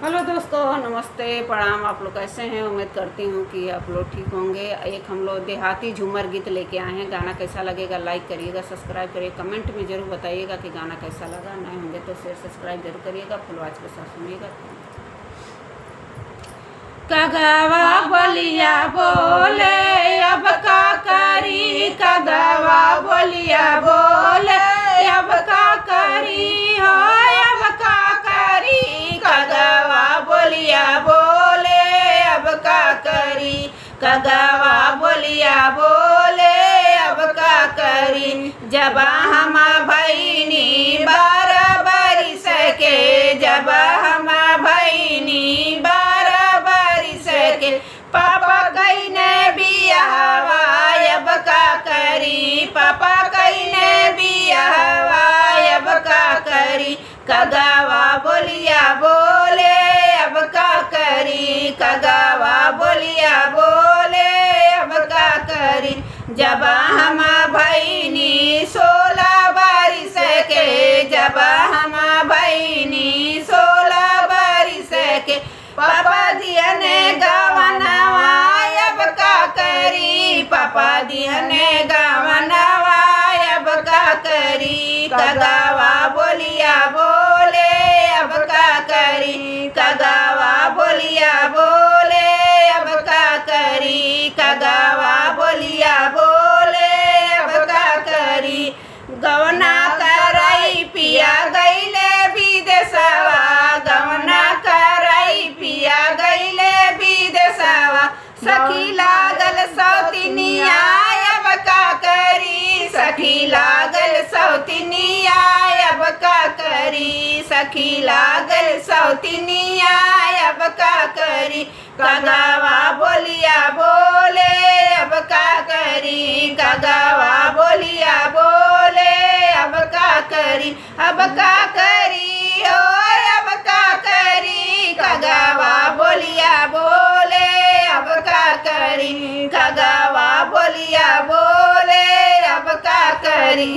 Hello दोस्तों, नमस्ते, प्रणाम। आप लोग कैसे हैं? उम्मीद करती हूँ कि आप लोग ठीक होंगे। एक हम लोग देहाती झूमर गीत लेके आए हैं। गाना कैसा लगेगा लाइक करिएगा, सब्सक्राइब करिएगा, कमेंट में ज़रूर बताइएगा कि गाना कैसा लगा। नए होंगे तो शेयर सब्सक्राइब जरूर करिएगा। फुल आवाज के साथ सुनिएगा। कगवा बोलिया बोले अब का करी, कगवा बोलिया बोले अब का करी हो, अब का करी। कगवा बोलिया बोले अब का करी, कगवा बोलिया बोले अब का करी। जब हम भैनी बराबरी सके, जब हम भैनी बराबरी सके, पापा कईने बियाहवा अब का करी, पापा कईने बियाहवा अब का करी। कगवा बोलिया बोले अब का करी, कगवा बोलिया बोले अब का करी। जब हम भैनी 16 बारिश के, जब हम भैनी 16 बारिश के, पापा दियने गवनवा अब का करी, पापा दियने गवनवा अब का करी। कगवा बोलिया बोले अब का करी, कगवा बोलिया बोले अब का करी, कगवा बोलिया बोले अब का करी। गवना कराई पिया गईले विदेशवा, गवना कराई पिया गईले विदेशवा। सखी लागल सौतिनिया अब का करी, सखी लागल सौतिनिया अब का करी, सखी लागल सौतिनिया अब का करी। कगवा बोलिया बोले अब का करी, कगवा बोलिया बोले अब का करी, अब का करी हो, अब का करी। कगवा बोलिया बोले अब का करी, कगवा बोलिया बोले अब का करी।